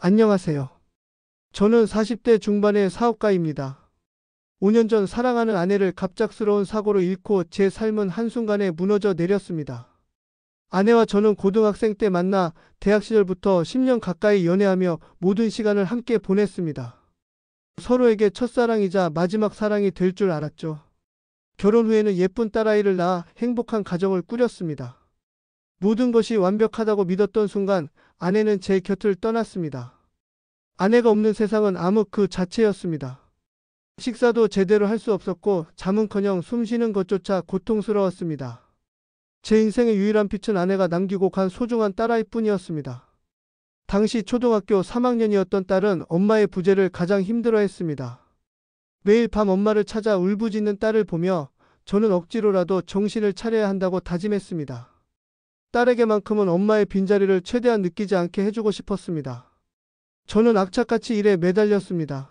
안녕하세요. 저는 40대 중반의 사업가입니다. 5년 전 사랑하는 아내를 갑작스러운 사고로 잃고 제 삶은 한순간에 무너져 내렸습니다. 아내와 저는 고등학생 때 만나 대학 시절부터 10년 가까이 연애하며 모든 시간을 함께 보냈습니다. 서로에게 첫사랑이자 마지막 사랑이 될 줄 알았죠. 결혼 후에는 예쁜 딸아이를 낳아 행복한 가정을 꾸렸습니다. 모든 것이 완벽하다고 믿었던 순간 아내는 제 곁을 떠났습니다. 아내가 없는 세상은 암흑 그 자체였습니다. 식사도 제대로 할 수 없었고 잠은커녕 숨 쉬는 것조차 고통스러웠습니다. 제 인생의 유일한 빛은 아내가 남기고 간 소중한 딸아이뿐이었습니다. 당시 초등학교 3학년이었던 딸은 엄마의 부재를 가장 힘들어했습니다. 매일 밤 엄마를 찾아 울부짖는 딸을 보며 저는 억지로라도 정신을 차려야 한다고 다짐했습니다. 딸에게만큼은 엄마의 빈자리를 최대한 느끼지 않게 해주고 싶었습니다. 저는 악착같이 일에 매달렸습니다.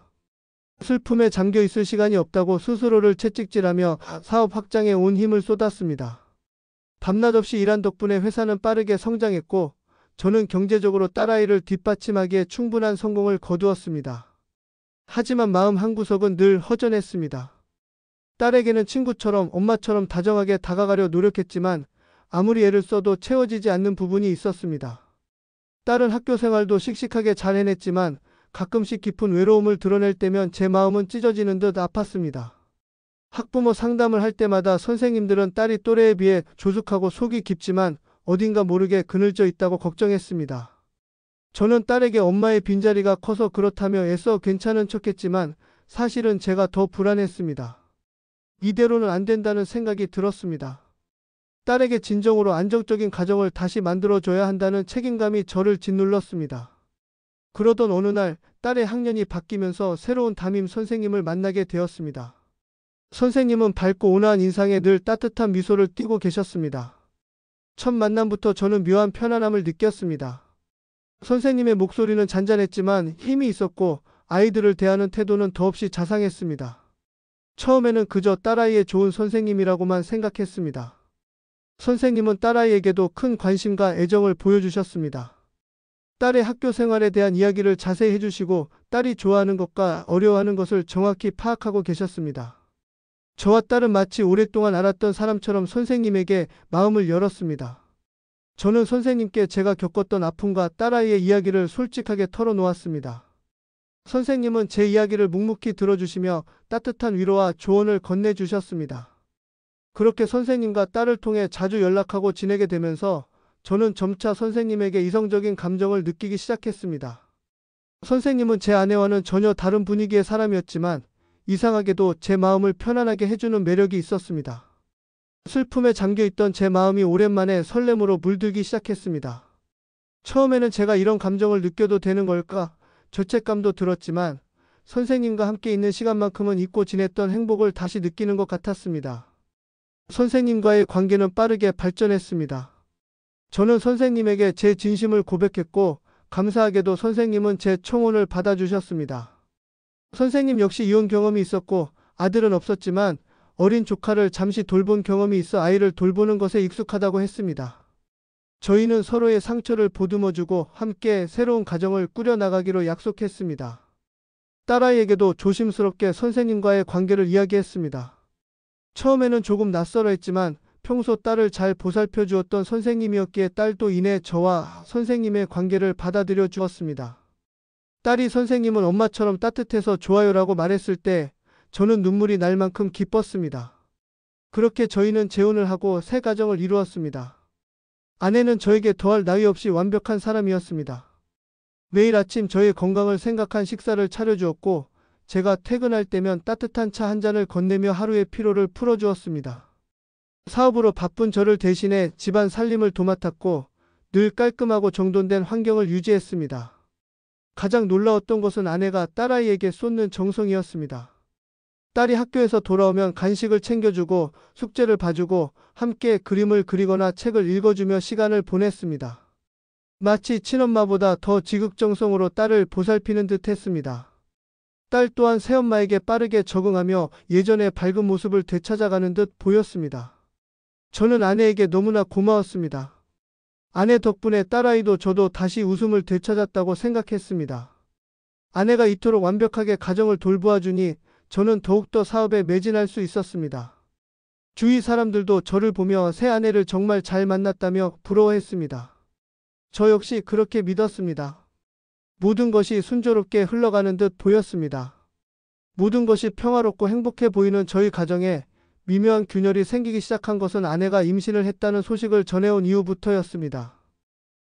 슬픔에 잠겨 있을 시간이 없다고 스스로를 채찍질하며 사업 확장에 온 힘을 쏟았습니다. 밤낮 없이 일한 덕분에 회사는 빠르게 성장했고 저는 경제적으로 딸아이를 뒷받침하기에 충분한 성공을 거두었습니다. 하지만 마음 한구석은 늘 허전했습니다. 딸에게는 친구처럼 엄마처럼 다정하게 다가가려 노력했지만 아무리 애를 써도 채워지지 않는 부분이 있었습니다. 딸은 학교 생활도 씩씩하게 잘 해냈지만 가끔씩 깊은 외로움을 드러낼 때면 제 마음은 찢어지는 듯 아팠습니다. 학부모 상담을 할 때마다 선생님들은 딸이 또래에 비해 조숙하고 속이 깊지만 어딘가 모르게 그늘져 있다고 걱정했습니다. 저는 딸에게 엄마의 빈자리가 커서 그렇다며 애써 괜찮은 척했지만 사실은 제가 더 불안했습니다. 이대로는 안 된다는 생각이 들었습니다. 딸에게 진정으로 안정적인 가정을 다시 만들어줘야 한다는 책임감이 저를 짓눌렀습니다. 그러던 어느 날 딸의 학년이 바뀌면서 새로운 담임 선생님을 만나게 되었습니다. 선생님은 밝고 온화한 인상에 늘 따뜻한 미소를 띠고 계셨습니다. 첫 만남부터 저는 묘한 편안함을 느꼈습니다. 선생님의 목소리는 잔잔했지만 힘이 있었고 아이들을 대하는 태도는 더없이 자상했습니다. 처음에는 그저 딸아이의 좋은 선생님이라고만 생각했습니다. 선생님은 딸아이에게도 큰 관심과 애정을 보여주셨습니다. 딸의 학교 생활에 대한 이야기를 자세히 해주시고 딸이 좋아하는 것과 어려워하는 것을 정확히 파악하고 계셨습니다. 저와 딸은 마치 오랫동안 알았던 사람처럼 선생님에게 마음을 열었습니다. 저는 선생님께 제가 겪었던 아픔과 딸아이의 이야기를 솔직하게 털어놓았습니다. 선생님은 제 이야기를 묵묵히 들어주시며 따뜻한 위로와 조언을 건네주셨습니다. 그렇게 선생님과 딸을 통해 자주 연락하고 지내게 되면서 저는 점차 선생님에게 이성적인 감정을 느끼기 시작했습니다. 선생님은 제 아내와는 전혀 다른 분위기의 사람이었지만 이상하게도 제 마음을 편안하게 해주는 매력이 있었습니다. 슬픔에 잠겨있던 제 마음이 오랜만에 설렘으로 물들기 시작했습니다. 처음에는 제가 이런 감정을 느껴도 되는 걸까 죄책감도 들었지만 선생님과 함께 있는 시간만큼은 잊고 지냈던 행복을 다시 느끼는 것 같았습니다. 선생님과의 관계는 빠르게 발전했습니다. 저는 선생님에게 제 진심을 고백했고 감사하게도 선생님은 제 청혼을 받아주셨습니다. 선생님 역시 이혼 경험이 있었고 아들은 없었지만 어린 조카를 잠시 돌본 경험이 있어 아이를 돌보는 것에 익숙하다고 했습니다. 저희는 서로의 상처를 보듬어주고 함께 새로운 가정을 꾸려나가기로 약속했습니다. 딸아이에게도 조심스럽게 선생님과의 관계를 이야기했습니다. 처음에는 조금 낯설어 했지만 평소 딸을 잘 보살펴 주었던 선생님이었기에 딸도 이내 저와 선생님의 관계를 받아들여 주었습니다. 딸이 선생님은 엄마처럼 따뜻해서 좋아요라고 말했을 때 저는 눈물이 날 만큼 기뻤습니다. 그렇게 저희는 재혼을 하고 새 가정을 이루었습니다. 아내는 저에게 더할 나위 없이 완벽한 사람이었습니다. 매일 아침 저의 건강을 생각한 식사를 차려주었고 제가 퇴근할 때면 따뜻한 차 한 잔을 건네며 하루의 피로를 풀어주었습니다. 사업으로 바쁜 저를 대신해 집안 살림을 도맡았고 늘 깔끔하고 정돈된 환경을 유지했습니다. 가장 놀라웠던 것은 아내가 딸아이에게 쏟는 정성이었습니다. 딸이 학교에서 돌아오면 간식을 챙겨주고 숙제를 봐주고 함께 그림을 그리거나 책을 읽어주며 시간을 보냈습니다. 마치 친엄마보다 더 지극정성으로 딸을 보살피는 듯 했습니다. 딸 또한 새엄마에게 빠르게 적응하며 예전의 밝은 모습을 되찾아가는 듯 보였습니다. 저는 아내에게 너무나 고마웠습니다. 아내 덕분에 딸아이도 저도 다시 웃음을 되찾았다고 생각했습니다. 아내가 이토록 완벽하게 가정을 돌보아주니 저는 더욱더 사업에 매진할 수 있었습니다. 주위 사람들도 저를 보며 새 아내를 정말 잘 만났다며 부러워했습니다. 저 역시 그렇게 믿었습니다. 모든 것이 순조롭게 흘러가는 듯 보였습니다. 모든 것이 평화롭고 행복해 보이는 저희 가정에 미묘한 균열이 생기기 시작한 것은 아내가 임신을 했다는 소식을 전해온 이후부터였습니다.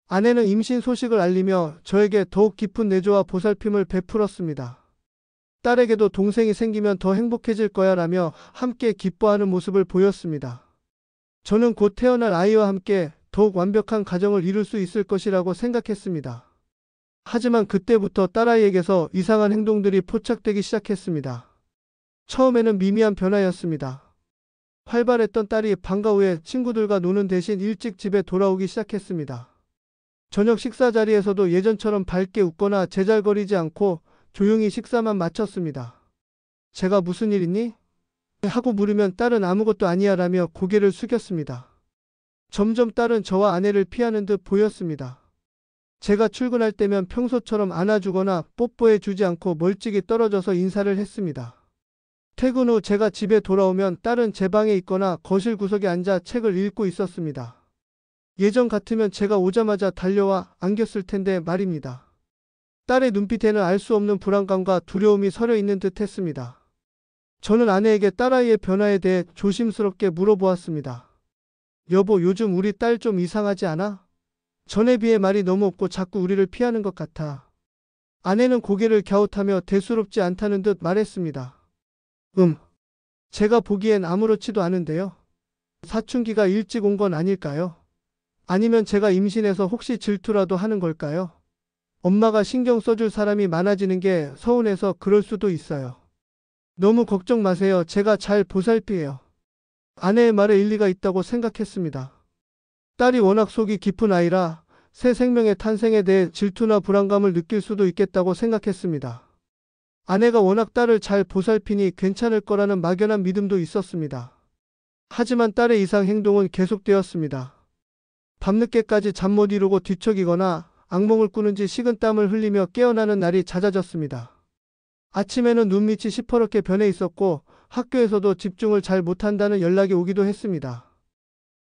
아내는 임신 소식을 알리며 저에게 더욱 깊은 내조와 보살핌을 베풀었습니다. 딸에게도 동생이 생기면 더 행복해질 거야 라며 함께 기뻐하는 모습을 보였습니다. 저는 곧 태어날 아이와 함께 더욱 완벽한 가정을 이룰 수 있을 것이라고 생각했습니다. 하지만 그때부터 딸아이에게서 이상한 행동들이 포착되기 시작했습니다. 처음에는 미미한 변화였습니다. 활발했던 딸이 방과 후에 친구들과 노는 대신 일찍 집에 돌아오기 시작했습니다. 저녁 식사 자리에서도 예전처럼 밝게 웃거나 제잘거리지 않고 조용히 식사만 마쳤습니다. 제가 무슨 일 있니? 하고 물으면 딸은 아무것도 아니야 라며 고개를 숙였습니다. 점점 딸은 저와 아내를 피하는 듯 보였습니다. 제가 출근할 때면 평소처럼 안아주거나 뽀뽀해 주지 않고 멀찍이 떨어져서 인사를 했습니다. 퇴근 후 제가 집에 돌아오면 딸은 제 방에 있거나 거실 구석에 앉아 책을 읽고 있었습니다. 예전 같으면 제가 오자마자 달려와 안겼을 텐데 말입니다. 딸의 눈빛에는 알 수 없는 불안감과 두려움이 서려 있는 듯 했습니다. 저는 아내에게 딸아이의 변화에 대해 조심스럽게 물어보았습니다. 여보, 요즘 우리 딸 좀 이상하지 않아? 전에 비해 말이 너무 없고 자꾸 우리를 피하는 것 같아. 아내는 고개를 갸웃하며 대수롭지 않다는 듯 말했습니다. 제가 보기엔 아무렇지도 않은데요. 사춘기가 일찍 온 건 아닐까요? 아니면 제가 임신해서 혹시 질투라도 하는 걸까요? 엄마가 신경 써줄 사람이 많아지는 게 서운해서 그럴 수도 있어요. 너무 걱정 마세요. 제가 잘 보살피해요. 아내의 말에 일리가 있다고 생각했습니다. 딸이 워낙 속이 깊은 아이라 새 생명의 탄생에 대해 질투나 불안감을 느낄 수도 있겠다고 생각했습니다. 아내가 워낙 딸을 잘 보살피니 괜찮을 거라는 막연한 믿음도 있었습니다. 하지만 딸의 이상 행동은 계속되었습니다. 밤늦게까지 잠 못 이루고 뒤척이거나 악몽을 꾸는지 식은땀을 흘리며 깨어나는 날이 잦아졌습니다. 아침에는 눈밑이 시퍼렇게 변해 있었고 학교에서도 집중을 잘 못한다는 연락이 오기도 했습니다.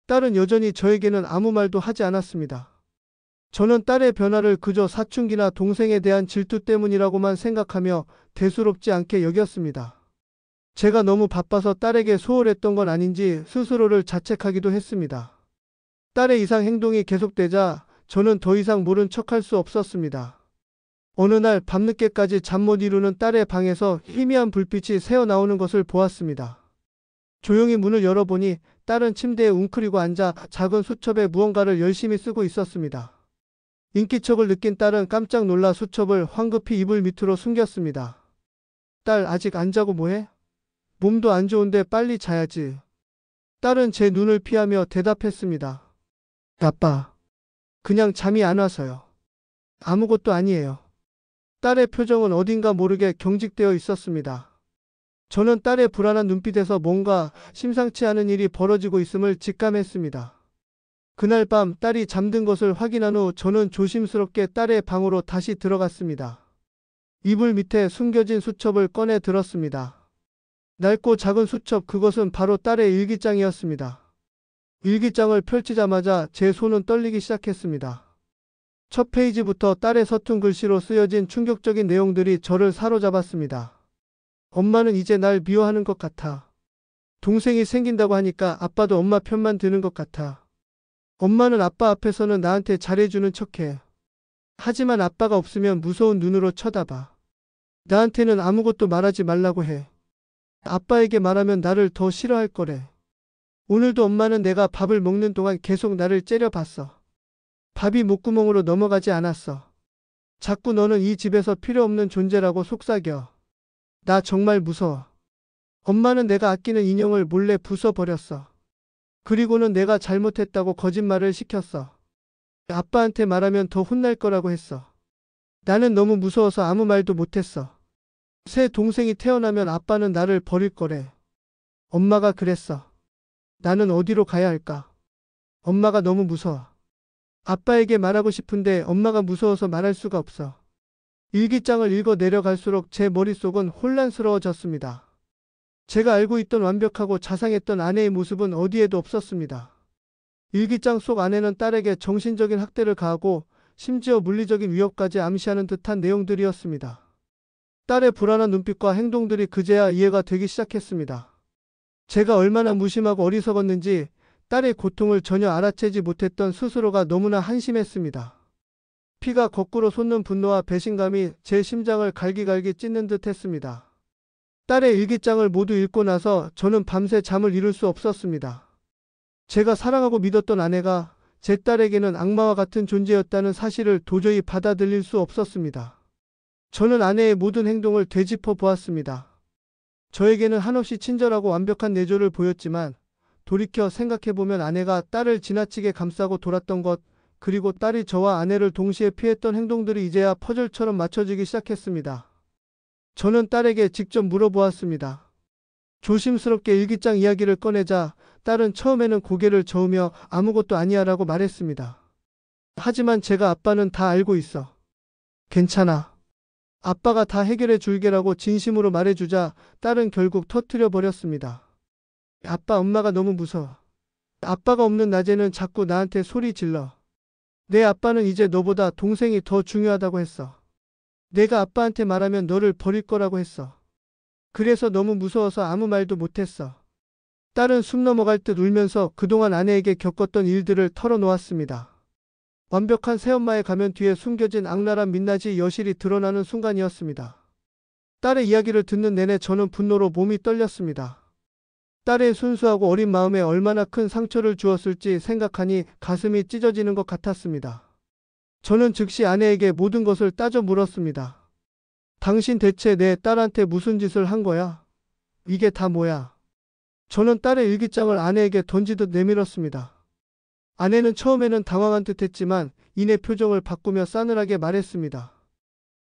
딸은 여전히 저에게는 아무 말도 하지 않았습니다. 저는 딸의 변화를 그저 사춘기나 동생에 대한 질투 때문이라고만 생각하며 대수롭지 않게 여겼습니다. 제가 너무 바빠서 딸에게 소홀했던 건 아닌지 스스로를 자책하기도 했습니다. 딸의 이상 행동이 계속되자 저는 더 이상 모른 척할 수 없었습니다. 어느 날 밤늦게까지 잠 못 이루는 딸의 방에서 희미한 불빛이 새어나오는 것을 보았습니다. 조용히 문을 열어보니 딸은 침대에 웅크리고 앉아 작은 수첩에 무언가를 열심히 쓰고 있었습니다. 인기척을 느낀 딸은 깜짝 놀라 수첩을 황급히 이불 밑으로 숨겼습니다. 딸, 아직 안 자고 뭐해? 몸도 안 좋은데 빨리 자야지. 딸은 제 눈을 피하며 대답했습니다. 아빠, 그냥 잠이 안 와서요. 아무것도 아니에요. 딸의 표정은 어딘가 모르게 경직되어 있었습니다. 저는 딸의 불안한 눈빛에서 뭔가 심상치 않은 일이 벌어지고 있음을 직감했습니다. 그날 밤 딸이 잠든 것을 확인한 후 저는 조심스럽게 딸의 방으로 다시 들어갔습니다. 이불 밑에 숨겨진 수첩을 꺼내 들었습니다. 낡고 작은 수첩, 그것은 바로 딸의 일기장이었습니다. 일기장을 펼치자마자 제 손은 떨리기 시작했습니다. 첫 페이지부터 딸의 서툰 글씨로 쓰여진 충격적인 내용들이 저를 사로잡았습니다. 엄마는 이제 날 미워하는 것 같아. 동생이 생긴다고 하니까 아빠도 엄마 편만 드는 것 같아. 엄마는 아빠 앞에서는 나한테 잘해주는 척해. 하지만 아빠가 없으면 무서운 눈으로 쳐다봐. 나한테는 아무것도 말하지 말라고 해. 아빠에게 말하면 나를 더 싫어할 거래. 오늘도 엄마는 내가 밥을 먹는 동안 계속 나를 째려봤어. 밥이 목구멍으로 넘어가지 않았어. 자꾸 너는 이 집에서 필요 없는 존재라고 속삭여. 나 정말 무서워. 엄마는 내가 아끼는 인형을 몰래 부숴버렸어. 그리고는 내가 잘못했다고 거짓말을 시켰어. 아빠한테 말하면 더 혼날 거라고 했어. 나는 너무 무서워서 아무 말도 못했어. 새 동생이 태어나면 아빠는 나를 버릴 거래. 엄마가 그랬어. 나는 어디로 가야 할까? 엄마가 너무 무서워. 아빠에게 말하고 싶은데 엄마가 무서워서 말할 수가 없어. 일기장을 읽어 내려갈수록 제 머릿속은 혼란스러워졌습니다. 제가 알고 있던 완벽하고 자상했던 아내의 모습은 어디에도 없었습니다. 일기장 속 아내는 딸에게 정신적인 학대를 가하고 심지어 물리적인 위협까지 암시하는 듯한 내용들이었습니다. 딸의 불안한 눈빛과 행동들이 그제야 이해가 되기 시작했습니다. 제가 얼마나 무심하고 어리석었는지 딸의 고통을 전혀 알아채지 못했던 스스로가 너무나 한심했습니다. 피가 거꾸로 솟는 분노와 배신감이 제 심장을 갈기갈기 찢는 듯 했습니다. 딸의 일기장을 모두 읽고 나서 저는 밤새 잠을 이룰 수 없었습니다. 제가 사랑하고 믿었던 아내가 제 딸에게는 악마와 같은 존재였다는 사실을 도저히 받아들일 수 없었습니다. 저는 아내의 모든 행동을 되짚어 보았습니다. 저에게는 한없이 친절하고 완벽한 내조를 보였지만 돌이켜 생각해보면 아내가 딸을 지나치게 감싸고 돌았던 것, 그리고 딸이 저와 아내를 동시에 피했던 행동들이 이제야 퍼즐처럼 맞춰지기 시작했습니다. 저는 딸에게 직접 물어보았습니다. 조심스럽게 일기장 이야기를 꺼내자 딸은 처음에는 고개를 저으며 아무것도 아니야 라고 말했습니다. 하지만 제가 아빠는 다 알고 있어. 괜찮아. 아빠가 다 해결해 줄게라고 진심으로 말해주자 딸은 결국 터뜨려 버렸습니다. 아빠, 엄마가 너무 무서워. 아빠가 없는 낮에는 자꾸 나한테 소리 질러. 내 아빠는 이제 너보다 동생이 더 중요하다고 했어. 내가 아빠한테 말하면 너를 버릴 거라고 했어. 그래서 너무 무서워서 아무 말도 못했어. 딸은 숨 넘어갈 듯 울면서 그동안 아내에게 겪었던 일들을 털어놓았습니다. 완벽한 새엄마의 가면 뒤에 숨겨진 악랄한 민낯이 여실히 드러나는 순간이었습니다. 딸의 이야기를 듣는 내내 저는 분노로 몸이 떨렸습니다. 딸의 순수하고 어린 마음에 얼마나 큰 상처를 주었을지 생각하니 가슴이 찢어지는 것 같았습니다. 저는 즉시 아내에게 모든 것을 따져 물었습니다. 당신 대체 내 딸한테 무슨 짓을 한 거야? 이게 다 뭐야? 저는 딸의 일기장을 아내에게 던지듯 내밀었습니다. 아내는 처음에는 당황한 듯 했지만 이내 표정을 바꾸며 싸늘하게 말했습니다.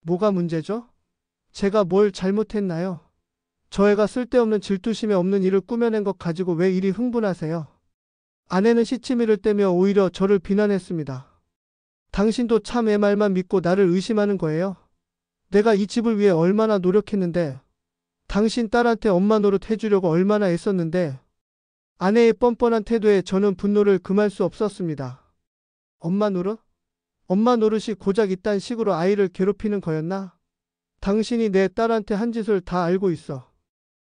뭐가 문제죠? 제가 뭘 잘못했나요? 저 애가 쓸데없는 질투심에 없는 일을 꾸며낸 것 가지고 왜 이리 흥분하세요? 아내는 시치미를 떼며 오히려 저를 비난했습니다. 당신도 참 애 말만 믿고 나를 의심하는 거예요? 내가 이 집을 위해 얼마나 노력했는데, 당신 딸한테 엄마 노릇 해주려고 얼마나 애썼는데. 아내의 뻔뻔한 태도에 저는 분노를 금할 수 없었습니다. 엄마 노릇? 엄마 노릇이 고작 이딴 식으로 아이를 괴롭히는 거였나? 당신이 내 딸한테 한 짓을 다 알고 있어.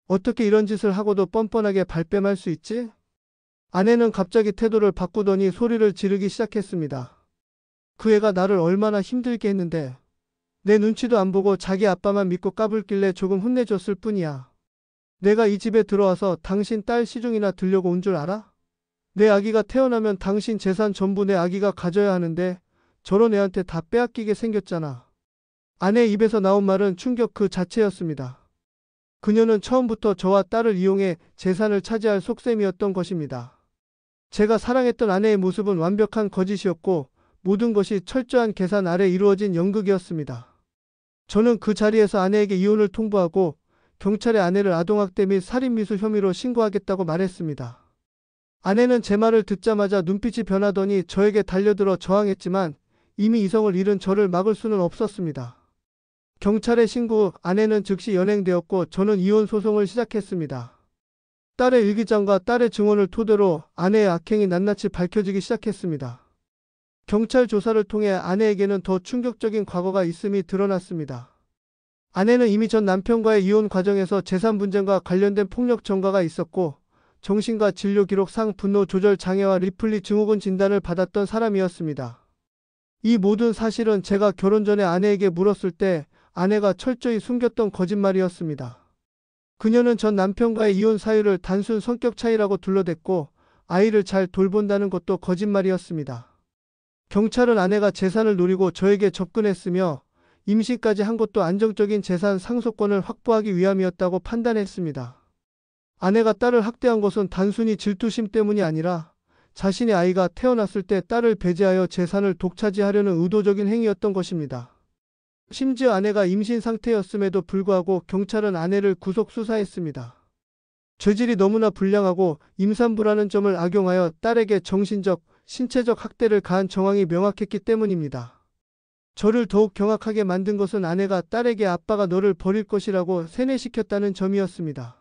어떻게 이런 짓을 하고도 뻔뻔하게 발뺌할 수 있지? 아내는 갑자기 태도를 바꾸더니 소리를 지르기 시작했습니다. 그 애가 나를 얼마나 힘들게 했는데 내 눈치도 안 보고 자기 아빠만 믿고 까불길래 조금 혼내줬을 뿐이야. 내가 이 집에 들어와서 당신 딸 시중이나 들려고 온 줄 알아? 내 아기가 태어나면 당신 재산 전부 내 아기가 가져야 하는데 저런 애한테 다 빼앗기게 생겼잖아. 아내 입에서 나온 말은 충격 그 자체였습니다. 그녀는 처음부터 저와 딸을 이용해 재산을 차지할 속셈이었던 것입니다. 제가 사랑했던 아내의 모습은 완벽한 거짓이었고 모든 것이 철저한 계산 아래 이루어진 연극이었습니다. 저는 그 자리에서 아내에게 이혼을 통보하고 경찰에 아내를 아동학대 및 살인미수 혐의로 신고하겠다고 말했습니다. 아내는 제 말을 듣자마자 눈빛이 변하더니 저에게 달려들어 저항했지만 이미 이성을 잃은 저를 막을 수는 없었습니다. 경찰에 신고 후 아내는 즉시 연행되었고 저는 이혼 소송을 시작했습니다. 딸의 일기장과 딸의 증언을 토대로 아내의 악행이 낱낱이 밝혀지기 시작했습니다. 경찰 조사를 통해 아내에게는 더 충격적인 과거가 있음이 드러났습니다. 아내는 이미 전 남편과의 이혼 과정에서 재산 분쟁과 관련된 폭력 전과가 있었고 정신과 진료 기록상 분노 조절 장애와 리플리 증후군 진단을 받았던 사람이었습니다. 이 모든 사실은 제가 결혼 전에 아내에게 물었을 때 아내가 철저히 숨겼던 거짓말이었습니다. 그녀는 전 남편과의 이혼 사유를 단순 성격 차이라고 둘러댔고 아이를 잘 돌본다는 것도 거짓말이었습니다. 경찰은 아내가 재산을 노리고 저에게 접근했으며 임신까지 한 것도 안정적인 재산 상속권을 확보하기 위함이었다고 판단했습니다. 아내가 딸을 학대한 것은 단순히 질투심 때문이 아니라 자신의 아이가 태어났을 때 딸을 배제하여 재산을 독차지하려는 의도적인 행위였던 것입니다. 심지어 아내가 임신 상태였음에도 불구하고 경찰은 아내를 구속 수사했습니다. 죄질이 너무나 불량하고 임산부라는 점을 악용하여 딸에게 정신적, 신체적 학대를 가한 정황이 명확했기 때문입니다. 저를 더욱 경악하게 만든 것은 아내가 딸에게 아빠가 너를 버릴 것이라고 세뇌시켰다는 점이었습니다.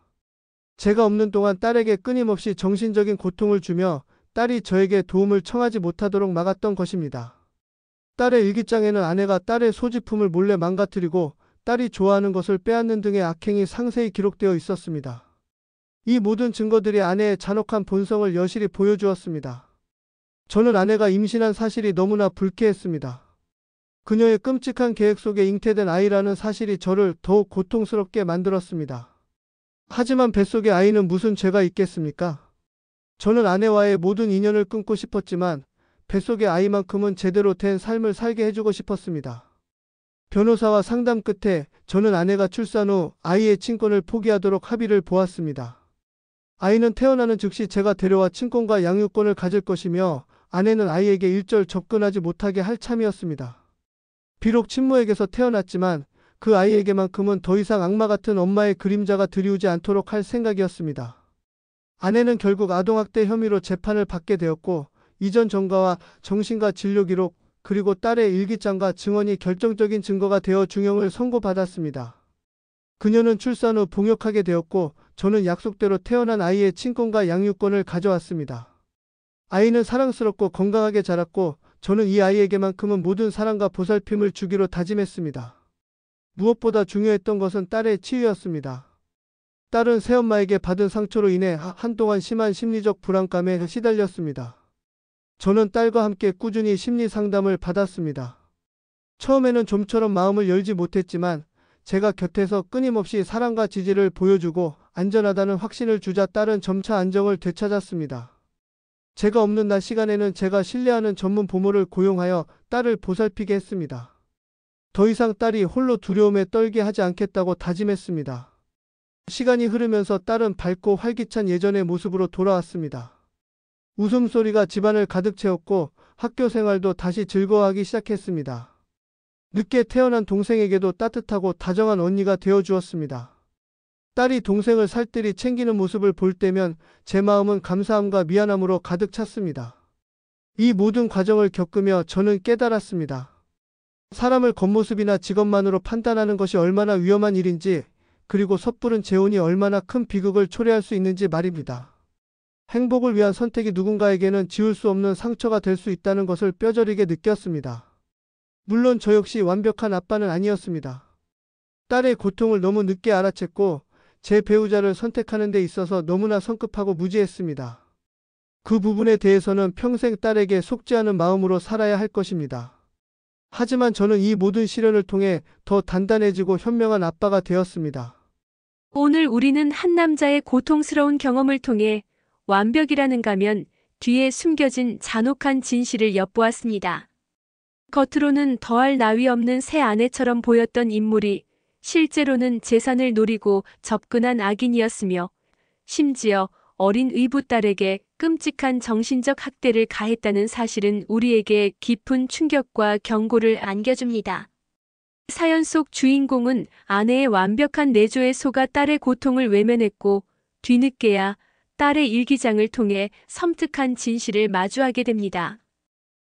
제가 없는 동안 딸에게 끊임없이 정신적인 고통을 주며 딸이 저에게 도움을 청하지 못하도록 막았던 것입니다. 딸의 일기장에는 아내가 딸의 소지품을 몰래 망가뜨리고 딸이 좋아하는 것을 빼앗는 등의 악행이 상세히 기록되어 있었습니다. 이 모든 증거들이 아내의 잔혹한 본성을 여실히 보여주었습니다. 저는 아내가 임신한 사실이 너무나 불쾌했습니다. 그녀의 끔찍한 계획 속에 잉태된 아이라는 사실이 저를 더욱 고통스럽게 만들었습니다. 하지만 뱃속의 아이는 무슨 죄가 있겠습니까? 저는 아내와의 모든 인연을 끊고 싶었지만 뱃속의 아이만큼은 제대로 된 삶을 살게 해주고 싶었습니다. 변호사와 상담 끝에 저는 아내가 출산 후 아이의 친권을 포기하도록 합의를 보았습니다. 아이는 태어나는 즉시 제가 데려와 친권과 양육권을 가질 것이며 아내는 아이에게 일절 접근하지 못하게 할 참이었습니다. 비록 친모에게서 태어났지만 그 아이에게만큼은 더 이상 악마 같은 엄마의 그림자가 드리우지 않도록 할 생각이었습니다. 아내는 결국 아동학대 혐의로 재판을 받게 되었고 이전 전과와 정신과 진료 기록 그리고 딸의 일기장과 증언이 결정적인 증거가 되어 중형을 선고받았습니다. 그녀는 출산 후 봉역하게 되었고 저는 약속대로 태어난 아이의 친권과 양육권을 가져왔습니다. 아이는 사랑스럽고 건강하게 자랐고 저는 이 아이에게만큼은 모든 사랑과 보살핌을 주기로 다짐했습니다. 무엇보다 중요했던 것은 딸의 치유였습니다. 딸은 새엄마에게 받은 상처로 인해 한동안 심한 심리적 불안감에 시달렸습니다. 저는 딸과 함께 꾸준히 심리 상담을 받았습니다. 처음에는 좀처럼 마음을 열지 못했지만 제가 곁에서 끊임없이 사랑과 지지를 보여주고 안전하다는 확신을 주자 딸은 점차 안정을 되찾았습니다. 제가 없는 낮 시간에는 제가 신뢰하는 전문 보모를 고용하여 딸을 보살피게 했습니다. 더 이상 딸이 홀로 두려움에 떨게 하지 않겠다고 다짐했습니다. 시간이 흐르면서 딸은 밝고 활기찬 예전의 모습으로 돌아왔습니다. 웃음소리가 집안을 가득 채웠고 학교 생활도 다시 즐거워하기 시작했습니다. 늦게 태어난 동생에게도 따뜻하고 다정한 언니가 되어주었습니다. 딸이 동생을 살뜰히 챙기는 모습을 볼 때면 제 마음은 감사함과 미안함으로 가득 찼습니다. 이 모든 과정을 겪으며 저는 깨달았습니다. 사람을 겉모습이나 직업만으로 판단하는 것이 얼마나 위험한 일인지, 그리고 섣부른 재혼이 얼마나 큰 비극을 초래할 수 있는지 말입니다. 행복을 위한 선택이 누군가에게는 지울 수 없는 상처가 될 수 있다는 것을 뼈저리게 느꼈습니다. 물론 저 역시 완벽한 아빠는 아니었습니다. 딸의 고통을 너무 늦게 알아챘고 제 배우자를 선택하는 데 있어서 너무나 성급하고 무지했습니다. 그 부분에 대해서는 평생 딸에게 속지 않은 마음으로 살아야 할 것입니다. 하지만 저는 이 모든 시련을 통해 더 단단해지고 현명한 아빠가 되었습니다. 오늘 우리는 한 남자의 고통스러운 경험을 통해 완벽이라는 가면 뒤에 숨겨진 잔혹한 진실을 엿보았습니다. 겉으로는 더할 나위 없는 새 아내처럼 보였던 인물이 실제로는 재산을 노리고 접근한 악인이었으며 심지어 어린 의붓딸에게 끔찍한 정신적 학대를 가했다는 사실은 우리에게 깊은 충격과 경고를 안겨줍니다. 사연 속 주인공은 아내의 완벽한 내조에 속아 딸의 고통을 외면했고 뒤늦게야 딸의 일기장을 통해 섬뜩한 진실을 마주하게 됩니다.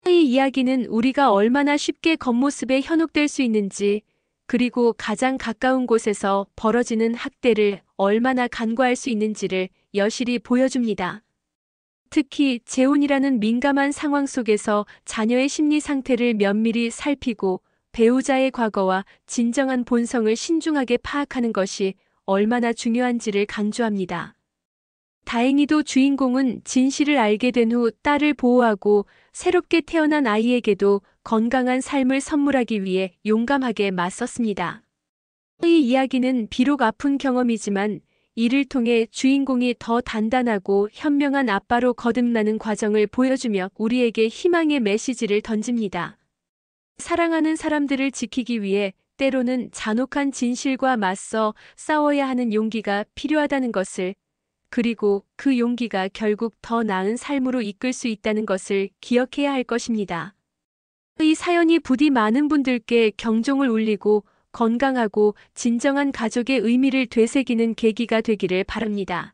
이 이야기는 우리가 얼마나 쉽게 겉모습에 현혹될 수 있는지, 그리고 가장 가까운 곳에서 벌어지는 학대를 얼마나 간과할 수 있는지를 여실히 보여줍니다. 특히 재혼이라는 민감한 상황 속에서 자녀의 심리 상태를 면밀히 살피고 배우자의 과거와 진정한 본성을 신중하게 파악하는 것이 얼마나 중요한지를 강조합니다. 다행히도 주인공은 진실을 알게 된 후 딸을 보호하고 새롭게 태어난 아이에게도 건강한 삶을 선물하기 위해 용감하게 맞섰습니다. 이 이야기는 비록 아픈 경험이지만 이를 통해 주인공이 더 단단하고 현명한 아빠로 거듭나는 과정을 보여주며 우리에게 희망의 메시지를 던집니다. 사랑하는 사람들을 지키기 위해 때로는 잔혹한 진실과 맞서 싸워야 하는 용기가 필요하다는 것을, 그리고 그 용기가 결국 더 나은 삶으로 이끌 수 있다는 것을 기억해야 할 것입니다. 이 사연이 부디 많은 분들께 경종을 울리고 건강하고 진정한 가족의 의미를 되새기는 계기가 되기를 바랍니다.